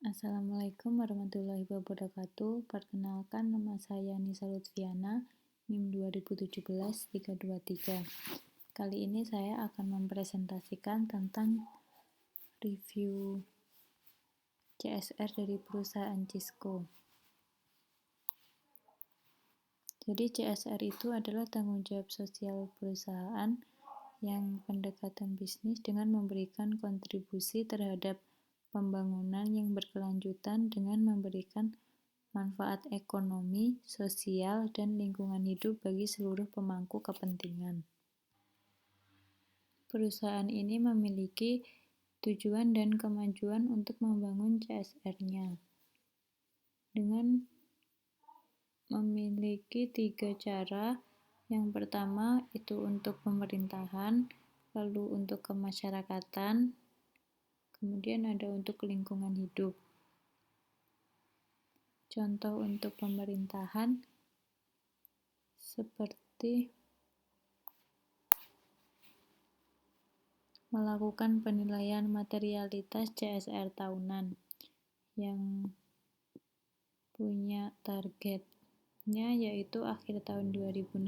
Assalamualaikum warahmatullahi wabarakatuh. Perkenalkan, nama saya Nisa Lutfiana, NIM 2017-323. Kali ini saya akan mempresentasikan tentang review CSR dari perusahaan Cisco. Jadi CSR itu adalah tanggung jawab sosial perusahaan yang pendekatan bisnis dengan memberikan kontribusi terhadap pembangunan yang berkelanjutan dengan memberikan manfaat ekonomi, sosial, dan lingkungan hidup bagi seluruh pemangku kepentingan. Perusahaan ini memiliki tujuan dan kemajuan untuk membangun CSR-nya dengan memiliki 3 cara. Yang pertama itu untuk pemerintahan, lalu untuk kemasyarakatan, kemudian ada untuk lingkungan hidup. Contoh untuk pemerintahan seperti melakukan penilaian materialitas CSR tahunan yang punya targetnya yaitu akhir tahun 2016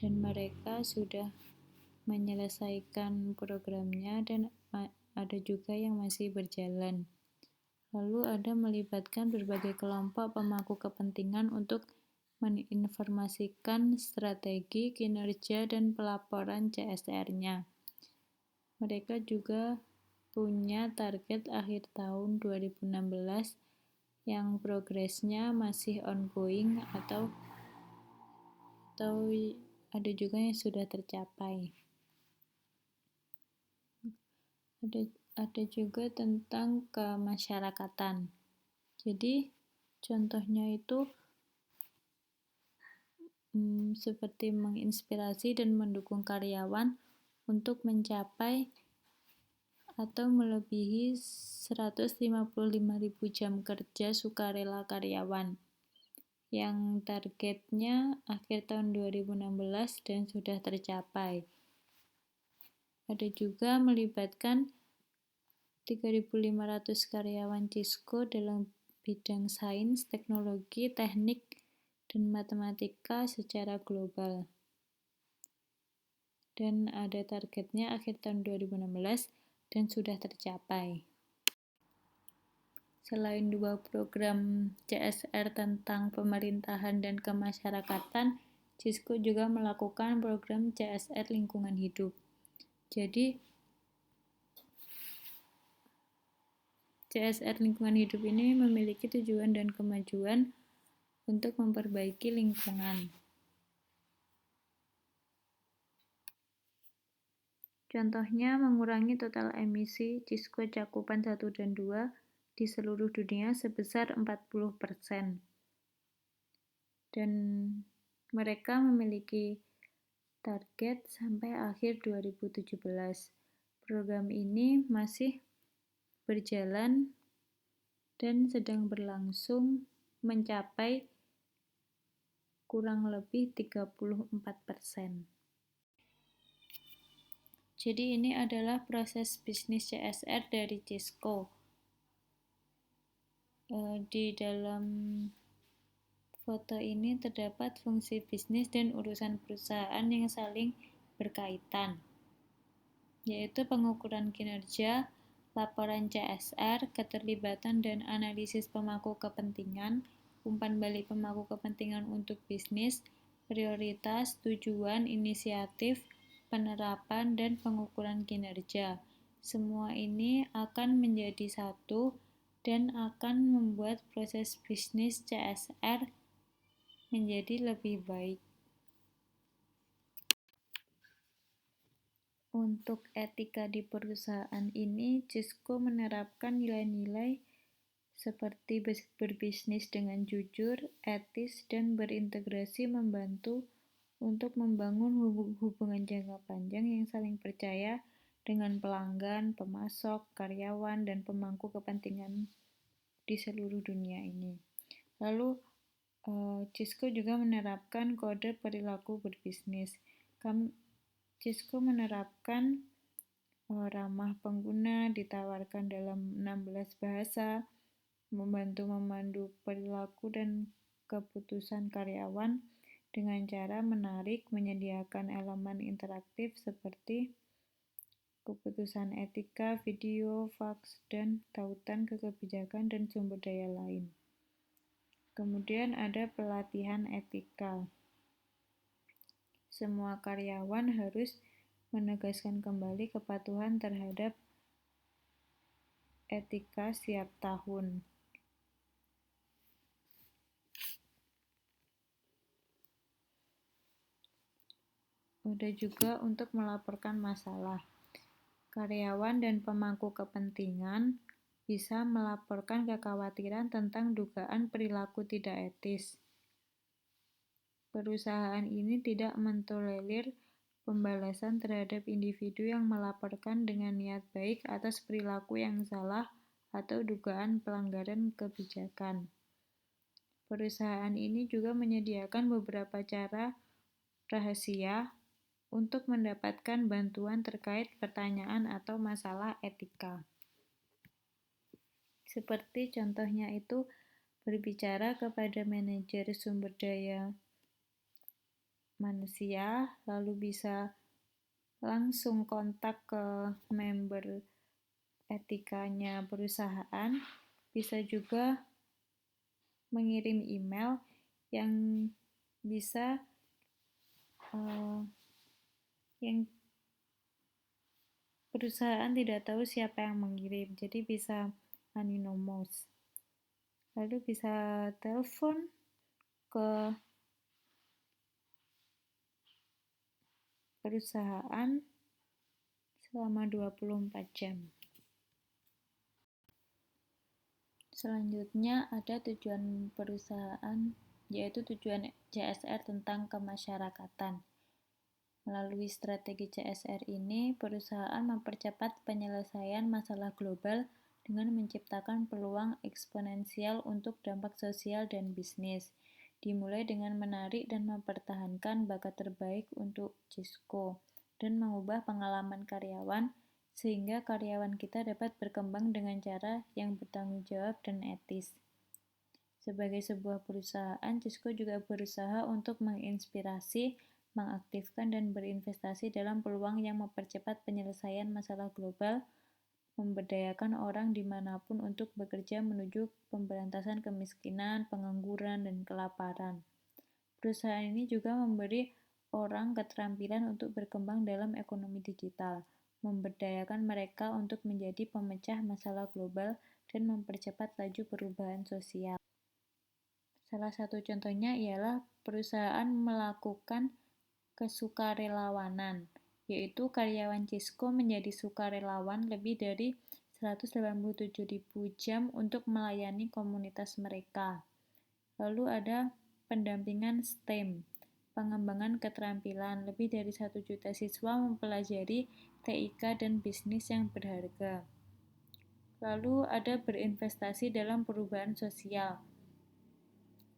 dan mereka sudah menyelesaikan programnya dan ada juga yang masih berjalan. Lalu ada melibatkan berbagai kelompok pemangku kepentingan untuk menginformasikan strategi, kinerja, dan pelaporan CSR-nya. Mereka juga punya target akhir tahun 2016 yang progresnya masih ongoing atau ada juga yang sudah tercapai. Ada juga tentang kemasyarakatan. Jadi contohnya itu seperti menginspirasi dan mendukung karyawan untuk mencapai atau melebihi 155.000 jam kerja sukarela karyawan yang targetnya akhir tahun 2016 dan sudah tercapai. Ada juga melibatkan 3.500 karyawan Cisco dalam bidang sains, teknologi, teknik, dan matematika secara global. Dan ada targetnya akhir tahun 2016 dan sudah tercapai. Selain 2 program CSR tentang pemerintahan dan kemasyarakatan, Cisco juga melakukan program CSR lingkungan hidup. Jadi CSR lingkungan hidup ini memiliki tujuan dan kemajuan untuk memperbaiki lingkungan. Contohnya mengurangi total emisi Cisco cakupan 1 dan 2 di seluruh dunia sebesar 40%. Dan mereka memiliki target sampai akhir 2017. Program ini masih berjalan dan sedang berlangsung mencapai kurang lebih 34%. Jadi ini adalah proses bisnis CSR dari Cisco. Di dalam foto ini terdapat fungsi bisnis dan urusan perusahaan yang saling berkaitan, yaitu pengukuran kinerja, laporan CSR, keterlibatan dan analisis pemangku kepentingan, umpan balik pemangku kepentingan untuk bisnis, prioritas, tujuan, inisiatif, penerapan, dan pengukuran kinerja. Semua ini akan menjadi satu dan akan membuat proses bisnis CSR menjadi lebih baik. Untuk etika di perusahaan ini, Cisco menerapkan nilai-nilai seperti berbisnis dengan jujur, etis, dan berintegrasi membantu untuk membangun hubungan jangka panjang yang saling percaya dengan pelanggan, pemasok, karyawan, dan pemangku kepentingan di seluruh dunia ini. Lalu, Cisco juga menerapkan kode perilaku berbisnis. Cisco menerapkan ramah pengguna, ditawarkan dalam 16 bahasa, membantu memandu perilaku dan keputusan karyawan dengan cara menarik, menyediakan elemen interaktif seperti keputusan etika, video, faks, dan tautan ke kebijakan dan sumber daya lain. Kemudian ada pelatihan etika. Semua karyawan harus menegaskan kembali kepatuhan terhadap etika setiap tahun. Ada juga untuk melaporkan masalah. Karyawan dan pemangku kepentingan bisa melaporkan kekhawatiran tentang dugaan perilaku tidak etis. Perusahaan ini tidak mentolerir pembalasan terhadap individu yang melaporkan dengan niat baik atas perilaku yang salah atau dugaan pelanggaran kebijakan. Perusahaan ini juga menyediakan beberapa cara rahasia untuk mendapatkan bantuan terkait pertanyaan atau masalah etika. Seperti contohnya itu berbicara kepada manajer sumber daya manusia, lalu bisa langsung kontak ke member etikanya perusahaan, bisa juga mengirim email yang bisa yang perusahaan tidak tahu siapa yang mengirim, jadi bisa anonymous. Lalu bisa telepon ke perusahaan selama 24 jam. Selanjutnya ada tujuan perusahaan, yaitu tujuan CSR tentang kemasyarakatan. Melalui strategi CSR ini, perusahaan mempercepat penyelesaian masalah global dengan menciptakan peluang eksponensial untuk dampak sosial dan bisnis. Dimulai dengan menarik dan mempertahankan bakat terbaik untuk Cisco dan mengubah pengalaman karyawan sehingga karyawan kita dapat berkembang dengan cara yang bertanggung jawab dan etis. Sebagai sebuah perusahaan, Cisco juga berusaha untuk menginspirasi, mengaktifkan, dan berinvestasi dalam peluang yang mempercepat penyelesaian masalah global, memberdayakan orang dimanapun untuk bekerja menuju pemberantasan kemiskinan, pengangguran, dan kelaparan. Perusahaan ini juga memberi orang keterampilan untuk berkembang dalam ekonomi digital, memberdayakan mereka untuk menjadi pemecah masalah global, dan mempercepat laju perubahan sosial. Salah satu contohnya ialah perusahaan melakukan kesukarelawanan, yaitu karyawan Cisco menjadi sukarelawan lebih dari 187.000 jam untuk melayani komunitas mereka. Lalu ada pendampingan STEM, pengembangan keterampilan. Lebih dari 1 juta siswa mempelajari TIK dan bisnis yang berharga. Lalu ada berinvestasi dalam perubahan sosial.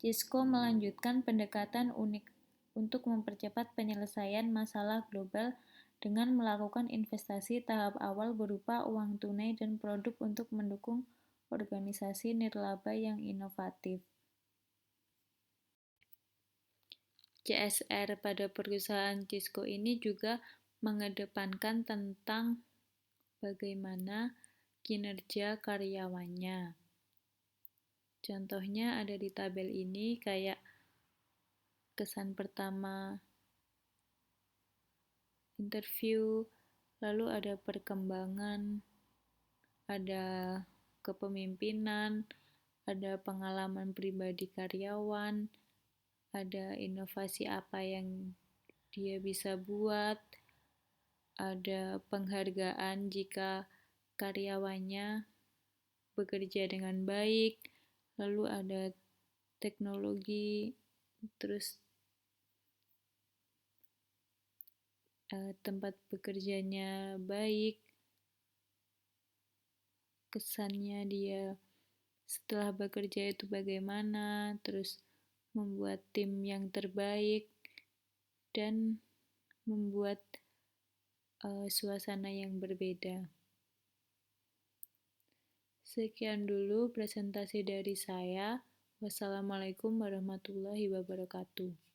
Cisco melanjutkan pendekatan unik untuk mempercepat penyelesaian masalah global dengan melakukan investasi tahap awal berupa uang tunai dan produk untuk mendukung organisasi nirlaba yang inovatif. CSR pada perusahaan Cisco ini juga mengedepankan tentang bagaimana kinerja karyawannya. Contohnya ada di tabel ini, kayak kesan pertama interview, lalu ada perkembangan, ada kepemimpinan, ada pengalaman pribadi karyawan, ada inovasi apa yang dia bisa buat, ada penghargaan jika karyawannya bekerja dengan baik, lalu ada teknologi, terus tempat bekerjanya baik, kesannya dia setelah bekerja itu bagaimana, terus membuat tim yang terbaik, dan membuat suasana yang berbeda. Sekian dulu presentasi dari saya. Wassalamualaikum warahmatullahi wabarakatuh.